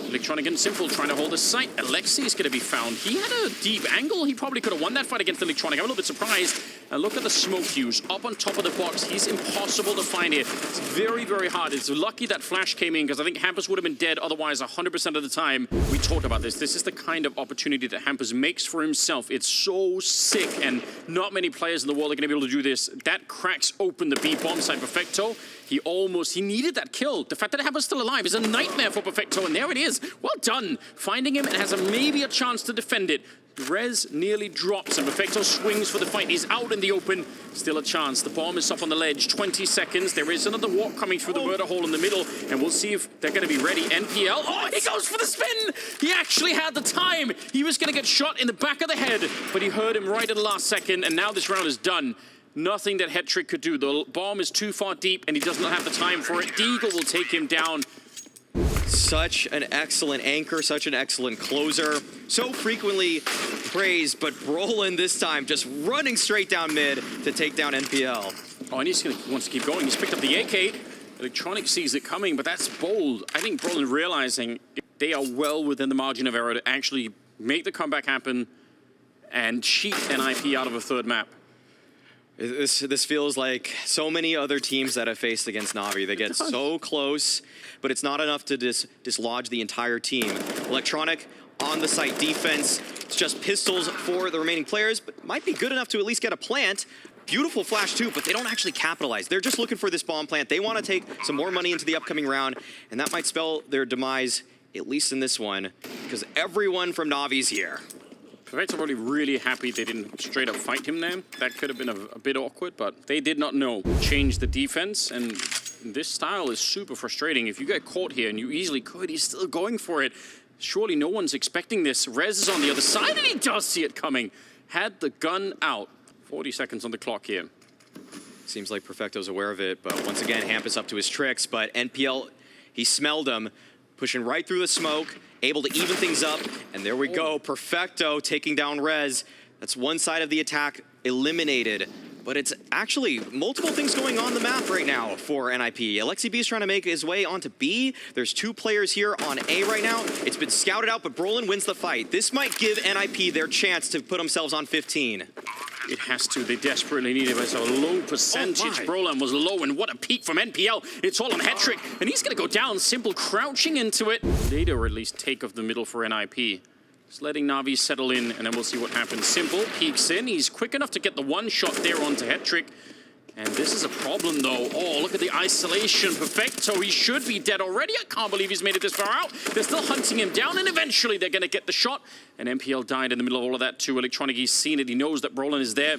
S1: Electronic and Simple trying to hold the site. Alexi is going to be found. He had a deep angle. He probably could have won that fight against Electronic. I'm a little bit surprised. And look at the smoke use up on top of the box. He's impossible to find here. It's very, very hard. It's lucky that Flash came in because I think Hampus would have been dead otherwise 100% of the time. We talked about this. This is the kind of opportunity that Hampus makes for himself. It's so sick, and not many players in the world are going to be able to do this. That cracks open the B bomb side. Perfecto. He needed that kill. The fact that Hampus still alive is a nightmare for Perfecto, and there it is. Well done. Finding him and has maybe a chance to defend it. Rez nearly drops and Perfecto swings for the fight. He's out in the open. Still a chance. The bomb is up on the ledge. 20 seconds. There is another walk coming through the murder hole in the middle, and we'll see if they're going to be ready. NPL. Oh, he goes for the spin. He actually had the time. He was going to get shot in the back of the head, but he heard him right at the last second, and now this round is done. Nothing that Hetrick could do. The bomb is too far deep, and he does not have the time for it. Deagle will take him down.
S2: Such an excellent anchor, such an excellent closer. So frequently praised, but Brolin this time just running straight down mid to take down NPL.
S1: Oh, and wants to keep going. He's picked up the AK. Electronic sees it coming, but that's bold. I think Brolin realizing they are well within the margin of error to actually make the comeback happen and cheat NIP out of a third map.
S2: This feels like so many other teams that have faced against Na'Vi. They get so close, but it's not enough to dislodge the entire team. Electronic on the site defense. It's just pistols for the remaining players, but might be good enough to at least get a plant. Beautiful flash too, but they don't actually capitalize. They're just looking for this bomb plant. They want to take some more money into the upcoming round, and that might spell their demise, at least in this one, because everyone from Na'Vi's here.
S1: Perfecto probably really happy they didn't straight up fight him there. That could have been a bit awkward, but they did not know. Change the defense, and this style is super frustrating. If you get caught here, and you easily could, he's still going for it. Surely no one's expecting this. Rez is on the other side, and he does see it coming. Had the gun out. 40 seconds on the clock here.
S2: Seems like Perfecto's aware of it, but once again, Hampus up to his tricks, but NPL, he smelled him, pushing right through the smoke, able to even things up, and there we go. Perfecto taking down Rez. That's one side of the attack eliminated, but it's actually multiple things going on the map right now for NIP. Alexi B is trying to make his way onto B. There's two players here on A right now. It's been scouted out, but Brolin wins the fight. This might give NIP their chance to put themselves on 15.
S1: It has to. They desperately need it. It's a low percentage. Brolin was low, and what a peak from NPL. It's all on Hetrick, and he's going to go down. Simple crouching into it. Data, or at least take of the middle for NIP. Just letting Na'Vi settle in, and then we'll see what happens. Simple peeks in. He's quick enough to get the one shot there onto Hetrick. And this is a problem, though. Oh, look at the isolation. Perfecto. He should be dead already. I can't believe he's made it this far out. They're still hunting him down, and eventually they're going to get the shot. And NPL died in the middle of all of that, too. Electronic, he's seen it. He knows that Brolin is there.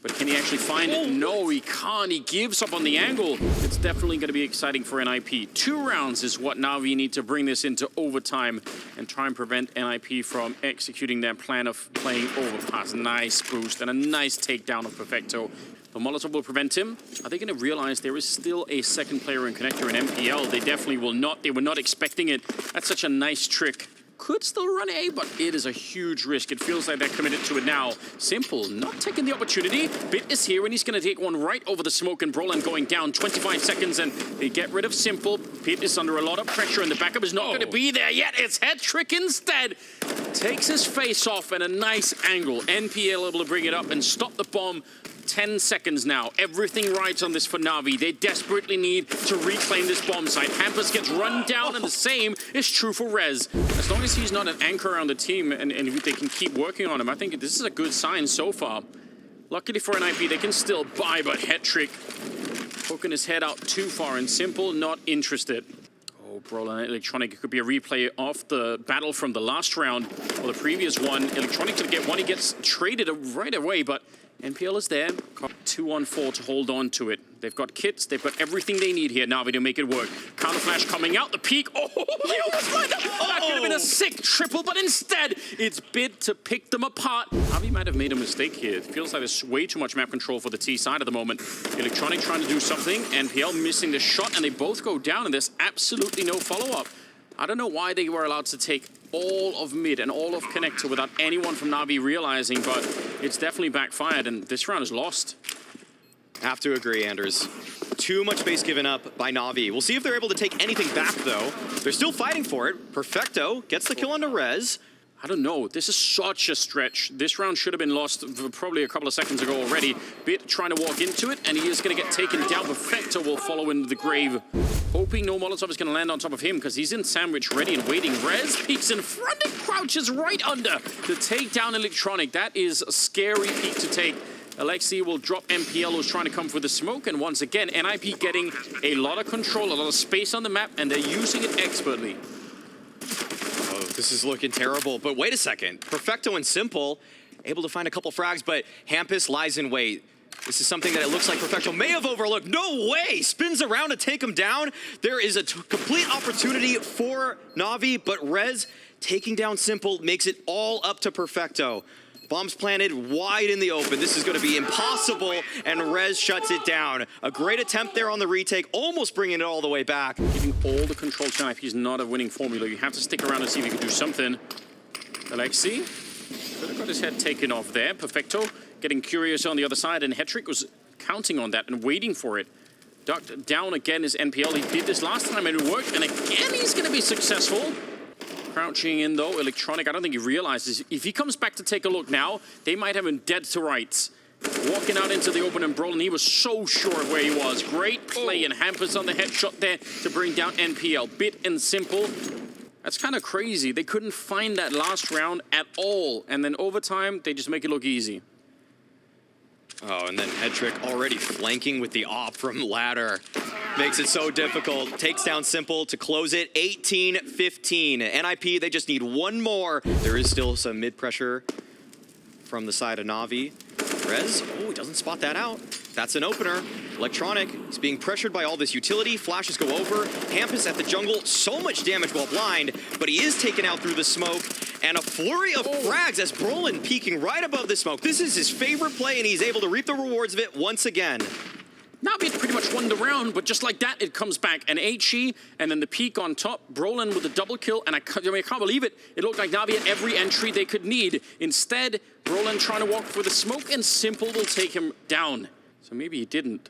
S1: But can he actually find it? No, he can't. He gives up on the angle. It's definitely going to be exciting for NIP. 2 rounds is what Na'Vi need to bring this into overtime and try and prevent NIP from executing their plan of playing Overpass. Nice boost and a nice takedown of Perfecto. The Molotov will prevent him. Are they going to realize there is still a second player in connector in MPL? They definitely will not. They were not expecting it. That's such a nice trick. Could still run A, but it is a huge risk. It feels like they're committed to it now. Simple, not taking the opportunity. Bit is here, and he's going to take one right over the smoke, and Brolin going down. 25 seconds, and they get rid of Simple. Pit is under a lot of pressure, and the backup is not going to be there yet. It's Hetrick instead. Takes his face off, and a nice angle. NPL able to bring it up and stop the bomb. 10 seconds now. Everything right on this for Na'Vi. They desperately need to reclaim this bomb site. Hampus gets run down, and the same is true for Rez. As long as he's not an anchor around the team and they can keep working on him, I think this is a good sign so far. Luckily for NIP, they can still buy, but Hetrick poking his head out too far, and Simple not interested. Oh, Brolin Electronic, it could be a replay of the battle from the last round or the previous one. Electronic to get one, he gets traded right away, but NPL is there. 2-on-4 to hold on to it. They've got kits. They've got everything they need here. Na'Vi to make it work. Counter flash coming out. The peak. Oh, they almost lined up. Oh, that could have been a sick triple, but instead, it's Bid to pick them apart. Na'Vi might have made a mistake here. It feels like there's way too much map control for the T side at the moment. Electronic trying to do something. NPL missing the shot, and they both go down, and there's absolutely no follow-up. I don't know why they were allowed to take all of mid and all of connector without anyone from Na'Vi realizing, but it's definitely backfired, and this round is lost.
S2: Have to agree, Anders. Too much base given up by Na'Vi. We'll see if they're able to take anything back, though. They're still fighting for it. Perfecto gets the kill onto Rez.
S1: I don't know. This is such a stretch. This round should have been lost probably a couple of seconds ago already. Bit trying to walk into it, and he is going to get taken down. Perfecto will follow into the grave. Hoping no Molotov is going to land on top of him because he's in sandwich ready and waiting. Rez peeks in front and crouches right under to take down Electronic. That is a scary peek to take. Alexi will drop MPL, who's trying to come for the smoke, and once again, NIP getting a lot of control, a lot of space on the map, and they're using it expertly.
S2: Oh, this is looking terrible, but wait a second. Perfecto and Simple able to find a couple frags, but Hampus lies in wait. This is something that it looks like Perfecto may have overlooked. No way! Spins around to take him down. There is a complete opportunity for Na'Vi, but Rez taking down Simple makes it all up to Perfecto. Bombs planted wide in the open. This is going to be impossible, and Rez shuts it down. A great attempt there on the retake, almost bringing it all the way back.
S1: Giving all the control to NIP is not a winning formula. You have to stick around and see if you can do something. Alexi could have got his head taken off there. Perfecto getting curious on the other side, and Hetrick was counting on that and waiting for it. Ducked down again is NPL. He did this last time and it worked, and again he's going to be successful. Crouching in though, Electronic, I don't think he realizes. If he comes back to take a look now, they might have him dead to rights. Walking out into the open and brawling, he was so sure of where he was. Great play, and Hampers on the headshot there to bring down NPL. Bit and Simple. That's kind of crazy. They couldn't find that last round at all. And then overtime, they just make it look easy.
S2: Oh, and then Hetrick already flanking with the op from ladder. Makes it so difficult. Takes down Simple to close it. 18-15. NIP, they just need one more. There is still some mid-pressure from the side of Na'Vi. Rez, oh, he doesn't spot that out. That's an opener. Electronic is being pressured by all this utility. Flashes go over. Hampus at the jungle. So much damage while blind, but he is taken out through the smoke. And a flurry of frags as Brolin peeking right above the smoke. This is his favorite play, and he's able to reap the rewards of it once again.
S1: Na'Vi pretty much won the round, but just like that, it comes back. An HE, and then the peak on top. Brolin with a double kill, and I can't believe it. It looked like Na'Vi had every entry they could need. Instead, Brolin trying to walk for the smoke, and Simple will take him down. So maybe he didn't.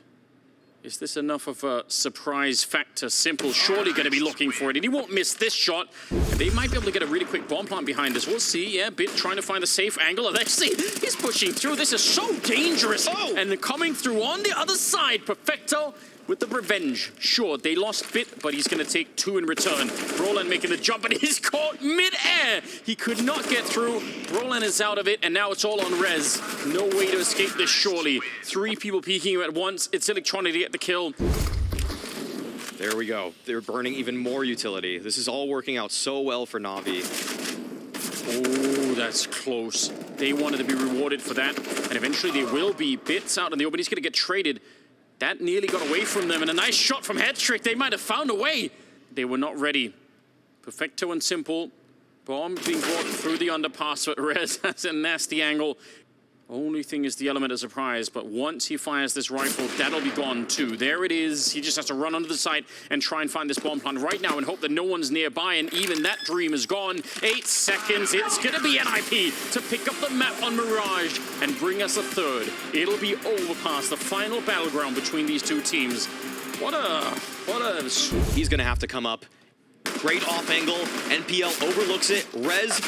S1: Is this enough of a surprise factor? Simple surely going to be looking for it, and he won't miss this shot. And they might be able to get a really quick bomb plant behind us. We'll see. Yeah, Bit trying to find a safe angle. Alexi, he's pushing through. This is so dangerous. Oh. And coming through on the other side, Perfecto with the revenge. Sure, they lost Bit, but he's going to take two in return. Brolin making the jump, and he's caught mid-air. He could not get through. Brolin is out of it, and now it's all on Rez. No way to escape this, surely. Three people peeking him at once. It's Electronic to get the kill.
S2: There we go. They're burning even more utility. This is all working out so well for Na'Vi.
S1: Oh, that's close. They wanted to be rewarded for that, and eventually they will be. Bits out in the open. He's going to get traded. That nearly got away from them, and a nice shot from Hetrick. They might have found a way. They were not ready. Perfecto and Simple. Bomb being brought through the underpass, but Rez has a nasty angle. Only thing is the element of surprise, but once he fires this rifle, that'll be gone too. There it is. He just has to run onto the site and try and find this bomb plant right now and hope that no one's nearby, and even that dream is gone. 8 seconds. It's going to be NIP to pick up the map on Mirage and bring us a third. It'll be Overpass, the final battleground between these two teams. What a...
S2: He's going to have to come up. Great off angle. NPL overlooks it. Rez,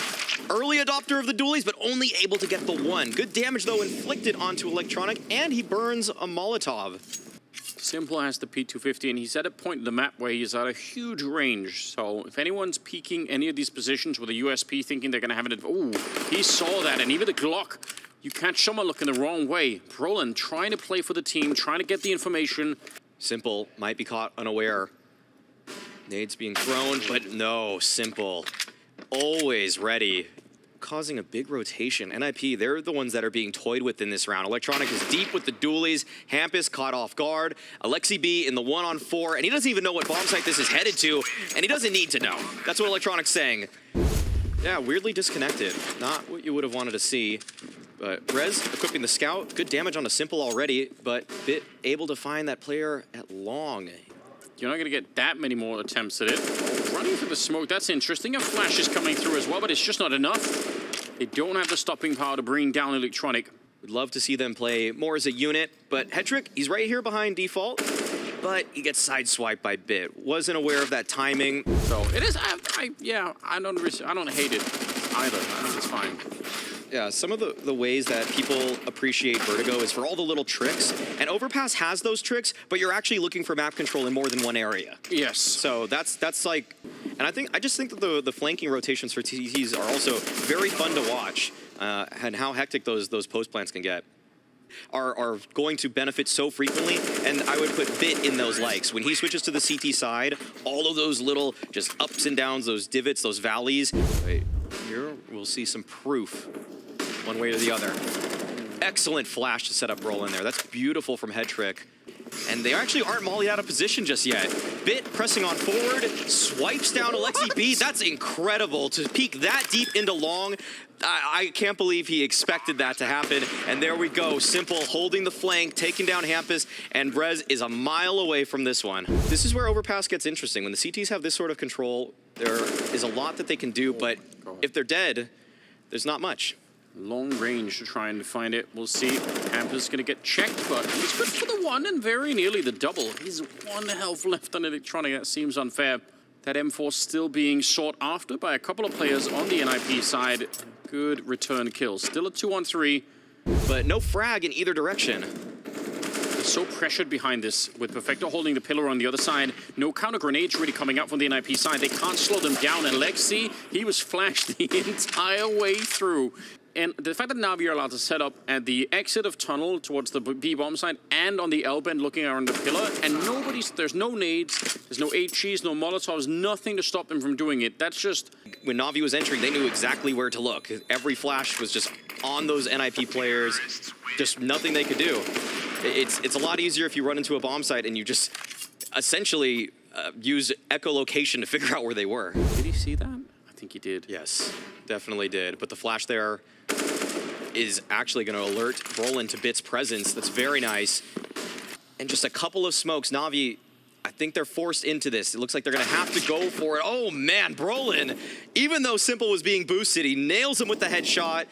S2: early adopter of the dualies, but only able to get the one. Good damage, though, inflicted onto Electronic, and he burns a Molotov.
S1: Simple has the P250, and he's at a point in the map where he's at a huge range. So if anyone's peeking any of these positions with a USP thinking they're going to have an... Ooh, he saw that, and even the Glock, you catch someone looking the wrong way. Brolin trying to play for the team, trying to get the information.
S2: Simple might be caught unaware. Nades being thrown, but no, Simple. Always ready. Causing a big rotation. NIP, they're the ones that are being toyed with in this round. Electronic is deep with the dualies. Hampus caught off guard. Alexi B in the 1-on-4, and he doesn't even know what bomb site this is headed to, and he doesn't need to know. That's what Electronic's saying. Yeah, weirdly disconnected. Not what you would have wanted to see. But Rez equipping the scout. Good damage on a Simple already, but Bit able to find that player at long.
S1: You're not going to get that many more attempts at it. running through the smoke, that's interesting. A flash is coming through as well, but it's just not enough. They don't have the stopping power to bring down Electronic.
S2: We'd love to see them play more as a unit, but Hedrick, he's right here behind default, but he gets sideswiped by Bit. Wasn't aware of that timing.
S1: So it is, yeah, I don't hate it either. I think it's fine.
S2: Yeah, some of the ways that people appreciate Vertigo is for all the little tricks, and Overpass has those tricks, but you're actually looking for map control in more than one area.
S1: Yes.
S2: So that's like, and I just think that the flanking rotations for TTs are also very fun to watch, and how hectic those post plants can get. Are going to benefit so frequently, and I would put Bit in those likes. When he switches to the CT side, all of those little just ups and downs, those divots, those valleys. Right here, we'll see some proof, one way or the other. Excellent flash to set up Brolin there. That's beautiful from Hedrick. And they actually aren't mollied out of position just yet. Bit pressing on forward, swipes down Alexi B. That's incredible to peek that deep into long. I can't believe he expected that to happen. And there we go, Simple holding the flank, taking down Hampus, and Brez is a mile away from this one. This is where Overpass gets interesting. When the CTs have this sort of control, there is a lot that they can do, but if they're dead, there's not much.
S1: Long range to try and find it. We'll see. Hampus is going to get checked, but he's good for the one and very nearly the double. He's 1 health left on Electronic. That seems unfair. That M4 still being sought after by a couple of players on the NIP side. Good return kill. Still a 2-on-3.
S2: But no frag in either direction.
S1: They're so pressured behind this, with Perfecto holding the pillar on the other side. No counter grenades really coming out from the NIP side. They can't slow them down. And Lexi, he was flashed the entire way through. And the fact that Na'Vi are allowed to set up at the exit of tunnel towards the B-bomb side and on the L-bend looking around the pillar, and there's no nades, there's no HGs, no Molotovs, nothing to stop them from doing it. That's just...
S2: When Na'Vi was entering, they knew exactly where to look. Every flash was just on those NIP players, just nothing they could do. It's a lot easier if you run into a bomb site and you just essentially use echolocation to figure out where they were.
S1: Did he see that? I think he did.
S2: Yes, definitely did. But the flash there is actually going to alert Brolin to Bit's presence. That's very nice. And just a couple of smokes. Na'Vi, I think they're forced into this. It looks like they're going to have to go for it. Oh, man, Brolin, even though Simple was being boosted, he nails him with the headshot.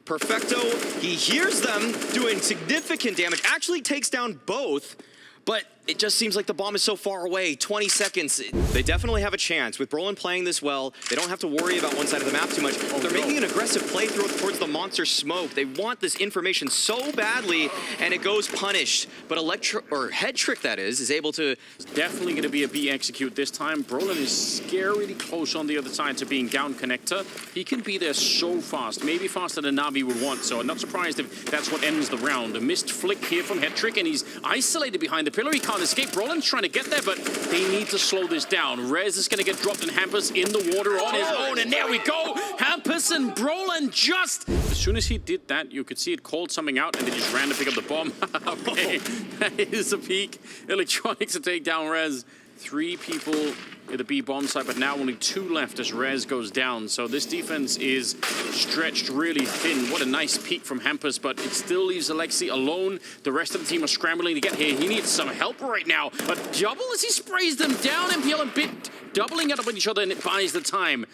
S2: Perfecto, he hears them doing significant damage, actually takes down both, but it just seems like the bomb is so far away. 20 seconds. They definitely have a chance. With Brolin playing this well, they don't have to worry about one side of the map too much. They're making an aggressive play towards the monster smoke. They want this information so badly, and it goes punished. But Hedrick, that is able to...
S1: It's definitely going to be a B execute this time. Brolin is scarily close on the other side to being down connector. He can be there so fast, maybe faster than Na'Vi would want, so I'm not surprised if that's what ends the round. A missed flick here from Hedrick, and he's isolated behind the pillar. He can't escape. Brolin's trying to get there, but they need to slow this down. Rez is going to get dropped, and Hampus in the water on his own, and there we go. Hampus and Brolin just... As soon as he did that, you could see it called something out, and they just ran to pick up the bomb. Okay, that is a peak. Electronics to take down Rez. 3 people at the B bomb site, but now only 2 left as Rez goes down. So this defense is stretched really thin. What a nice peek from Hampus, but it still leaves Alexi alone. The rest of the team are scrambling to get here. He needs some help right now. A double as he sprays them down. MPL and Bit doubling it up on each other, and it buys the time.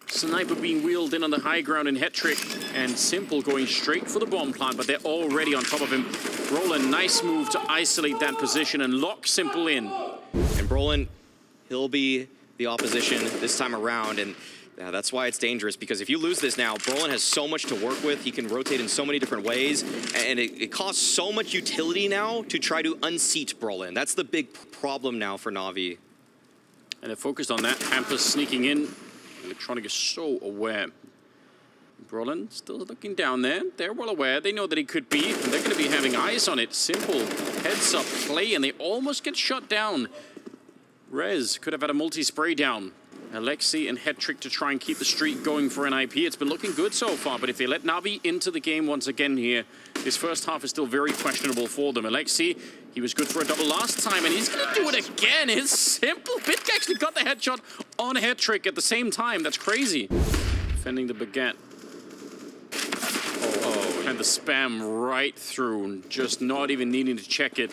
S1: Sniper being wheeled in on the high ground in Hedrick, and Simple going straight for the bomb plant, but they're already on top of him. Brolin, nice move to isolate that position and lock Simple in.
S2: And Brolin, he'll be the opposition this time around, and that's why it's dangerous, because if you lose this now, Brolin has so much to work with. He can rotate in so many different ways, and it costs so much utility now to try to unseat Brolin. That's the big problem now for Na'Vi.
S1: And they're focused on that. Hampus sneaking in. Electronic is so aware. Brolin still looking down there. They're well aware. They know that he could be, and they're going to be having eyes on it. Simple heads up play, and they almost get shut down. Rez could have had a multi-spray down. Alexi and Hedrick to try and keep the streak going for NIP. It's been looking good so far, but if they let Na'Vi into the game once again here, this first half is still very questionable for them. Alexi, he was good for a double last time, and he's going to do it again. It's Simple. Bit actually got the headshot on Hedrick at the same time. That's crazy. Defending the baguette. Oh, and the spam right through, just not even needing to check it.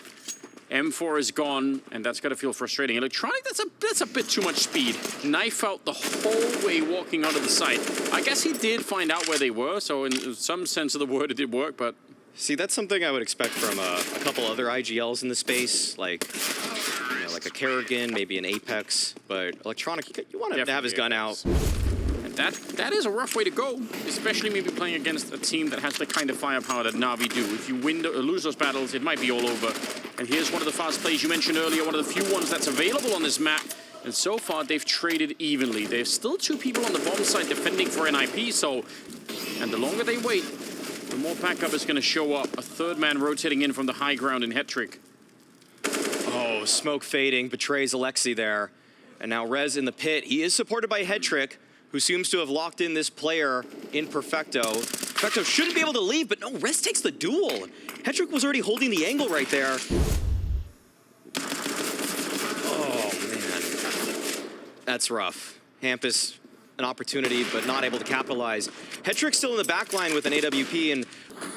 S1: M4 is gone, and that's got to feel frustrating. Electronic, that's a bit too much speed. Knife out the whole way walking onto the site. I guess he did find out where they were, so in some sense of the word, it did work, but...
S2: See, that's something I would expect from a couple other IGLs in the space, like, you know, like a Kerrigan, maybe an Apex, but Electronic, you want him to have his gun out.
S1: And that is a rough way to go, especially maybe playing against a team that has the kind of firepower that Na'Vi do. If you win or lose those battles, it might be all over. And here's one of the fast plays you mentioned earlier, one of the few ones that's available on this map. And so far, they've traded evenly. There's still 2 people on the bomb site defending for NIP, so... And the longer they wait, the more backup is going to show up. A 3rd man rotating in from the high ground in HeTrick.
S2: Oh, smoke fading, betrays Alexi there. And now Rez in the pit. He is supported by HeTrick, who seems to have locked in this player in Perfecto. Perfecto shouldn't be able to leave, but no, Rez takes the duel. HeTrick was already holding the angle right there. Oh, man. That's rough. Hampus, an opportunity, but not able to capitalize. HeTrick's still in the back line with an AWP, and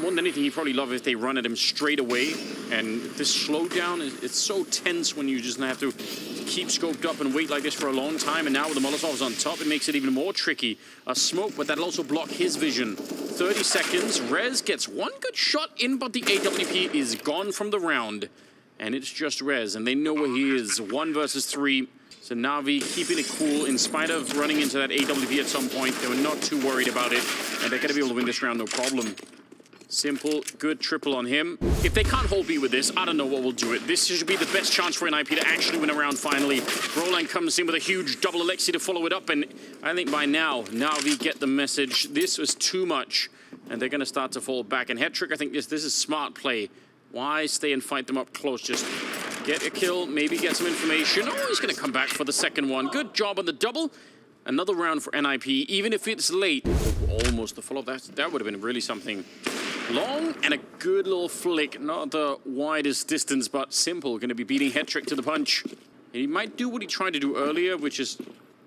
S1: more than anything, he'd probably love if they run at him straight away. And this slowdown, it's so tense when you just have to keep scoped up and wait like this for a long time. And now with the Molotovs on top, it makes it even more tricky. A smoke, but that'll also block his vision. 30 seconds. Rez gets one good shot in, but the AWP is gone from the round. And it's just Rez, and they know where he is. 1 versus 3. So Na'Vi keeping it cool in spite of running into that AWP at some point. They were not too worried about it, and they're going to be able to win this round, no problem. Simple, good triple on him. If they can't hold B with this, I don't know what will do it. This should be the best chance for NIP to actually win a round finally. Roland comes in with a huge double Alexi to follow it up, and I think by now, Na'Vi get the message. This was too much, and they're going to start to fall back. And HeTrick, I think this is smart play. Why stay and fight them up close? Just get a kill, maybe get some information. Oh, he's going to come back for the second one. Good job on the double. Another round for NIP, even if it's late. Almost the follow-up. That would have been really something. Long and a good little flick. Not the widest distance, but simple. Going to be beating HeTrick to the punch. And he might do what he tried to do earlier, which is,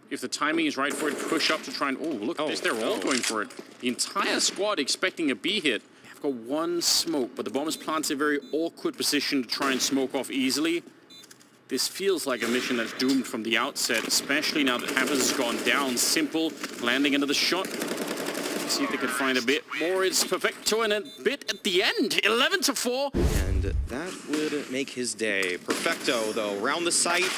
S1: if the timing is right for it, push up to try and... Oh, look at this. They're all going for it. The entire squad expecting a B hit. I've got one smoke, but the bomb is planted in a very awkward position to try and smoke off easily. This feels like a mission that's doomed from the outset, especially now that Hampus has gone down. Simple, landing into the shot. See if they can find a bit more. It's Perfecto and a bit at the end. 11-4.
S2: And that would make his day. Perfecto, though, around the site,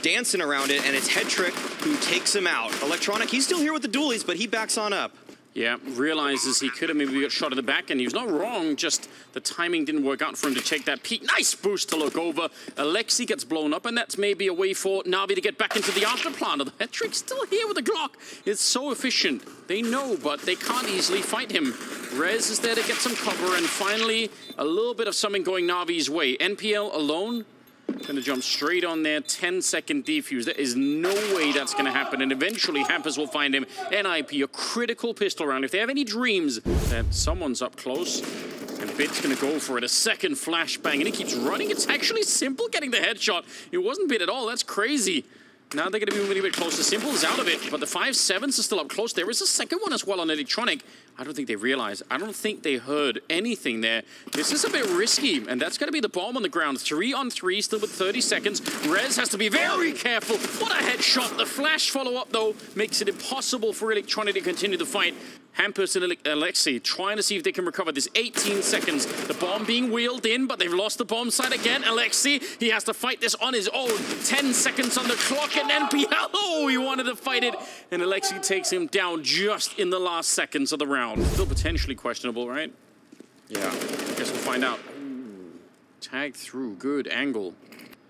S2: dancing around it, and it's HeTrick who takes him out. Electronic, he's still here with the dualies, but he backs on up.
S1: Yeah, realizes he could have maybe got shot in the back, and he was not wrong, just the timing didn't work out for him to take that peek. Nice boost to look over. Alexi gets blown up, and that's maybe a way for Na'Vi to get back into the afterplan. The HeTrick's still here with the Glock. It's so efficient. They know, but they can't easily fight him. Rez is there to get some cover, and finally, a little bit of something going Na'Vi's way. NPL alone. Gonna jump straight on there, 10-second defuse. There is no way that's gonna happen, and eventually Hampus will find him. NIP, a critical pistol round. If they have any dreams that someone's up close, and Bit's gonna go for it. A second flashbang, and he keeps running. It's actually Simple getting the headshot. It wasn't Bit at all, that's crazy. Now they're gonna be moving a bit closer. Simple is out of it, but the 5-7s are still up close. There is a second one as well on Electronic. I don't think they realize. I don't think they heard anything there. This is a bit risky, and that's going to be the bomb on the ground. 3-on-3, still with 30 seconds. Rez has to be very careful. What a headshot. The flash follow-up, though, makes it impossible for Electronic to continue the fight. Hampus and Alexi trying to see if they can recover this. 18 seconds. The bomb being wheeled in, but they've lost the bomb side again. Alexi, he has to fight this on his own. 10 seconds on the clock, and NPL, oh, he wanted to fight it. And Alexi takes him down just in the last seconds of the round. Still potentially questionable, right?
S2: Yeah.
S1: I guess we'll find out. Ooh, tagged through. Good angle.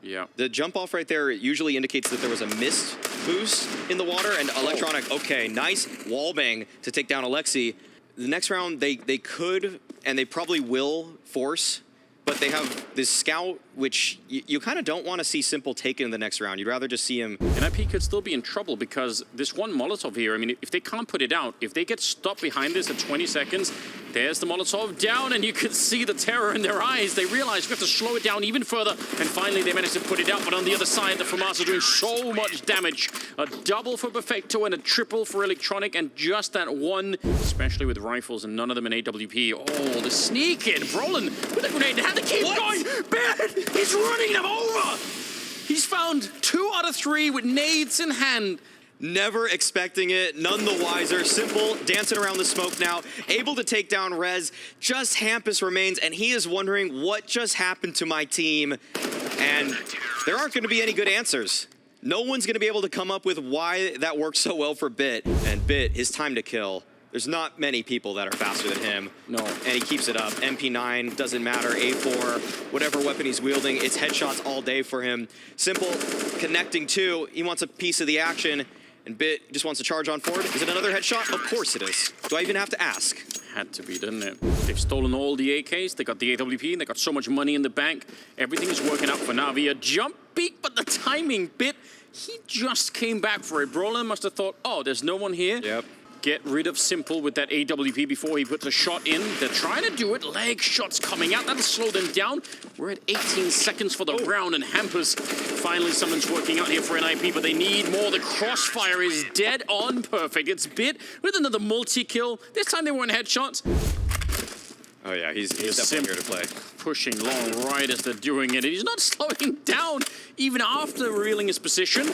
S1: Yeah.
S2: The jump off right there usually indicates that there was a missed boost in the water, and Electronic, okay, nice wallbang to take down Alexi. The next round, they could, and they probably will force, but they have this scout, which you kind of don't want to see Simple taken in the next round. You'd rather just see him.
S1: NIP could still be in trouble because this one Molotov here, I mean, if they can't put it out, if they get stopped behind this at 20 seconds, There's the Molotov down, and you can see the terror in their eyes. They realize we have to slow it down even further, and finally they manage to put it out. But on the other side, the FAMAS are doing so much damage. A double for Perfecto and a triple for Electronic, and just that one, especially with rifles and none of them in AWP. Oh, the sneak in. Brolin with a grenade. They have to keep going. Bad. He's running them over. He's found 2 out of 3 with nades in hand.
S2: Never expecting it, none the wiser. Simple, dancing around the smoke now, able to take down Rez. Just Hampus remains, and he is wondering what just happened to my team. And there aren't going to be any good answers. No one's going to be able to come up with why that worked so well for Bit. And Bit, his time to kill. There's not many people that are faster than him.
S1: No.
S2: And he keeps it up. MP9, doesn't matter. A4, whatever weapon he's wielding, it's headshots all day for him. Simple, connecting 2. He wants a piece of the action. And Bit just wants to charge on forward. Is it another headshot? Of course it is. Do I even have to ask?
S1: Had to be, didn't it? They've stolen all the AKs. They got the AWP, and they got so much money in the bank. Everything is working out for Na'Vi. A jump peek, but the timing Bit, he just came back for it. Brolin must have thought, oh, there's no one here.
S2: Yep.
S1: Get rid of Simple with that AWP before he puts a shot in. They're trying to do it. Leg shots coming out. That'll slow them down. We're at 18 seconds for the round, and Hampus, finally something's working out here for NIP, but they need more. The crossfire is dead on perfect. It's Bit with another multi-kill. This time they weren't headshots.
S2: Oh yeah, he's definitely here to play.
S1: Pushing long right as they're doing it. He's not slowing down even after revealing his position.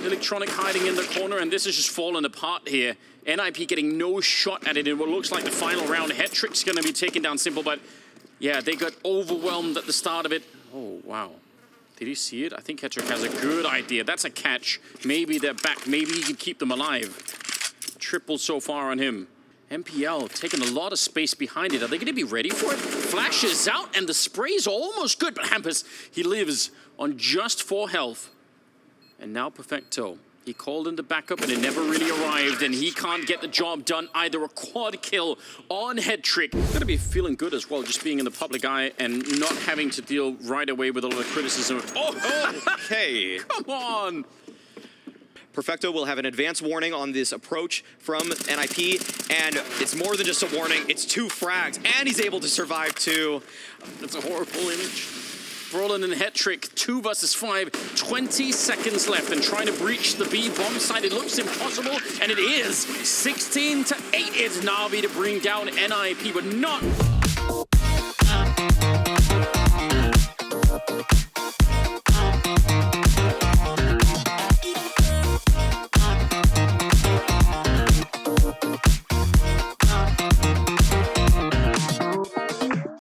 S1: Electronic hiding in the corner, and this is just falling apart here. NIP getting no shot at it in what looks like the final round. Hetrick's going to be taking down Simple, but yeah, they got overwhelmed at the start of it. Oh, wow. Did he see it? I think Hetrick has a good idea. That's a catch. Maybe they're back. Maybe he can keep them alive. Triple so far on him. MPL taking a lot of space behind it. Are they going to be ready for it? Flash is out, and the spray's almost good, but Hampus, he lives on just 4 health. And now Perfecto. He called in the backup, and it never really arrived, and he can't get the job done either. A quad kill on Hetrick. Gonna be feeling good as well, just being in the public eye and not having to deal right away with a lot of criticism. Oh,
S2: okay.
S1: Come on.
S2: Perfecto will have an advance warning on this approach from NIP, and it's more than just a warning, it's 2 frags, and he's able to survive 2.
S1: That's a horrible image. Brolin and Hetrick, 2 versus 5, 20 seconds left, and trying to breach the B bomb site. It looks impossible, and it is. 16-8, it's Na'Vi to bring down NIP, but not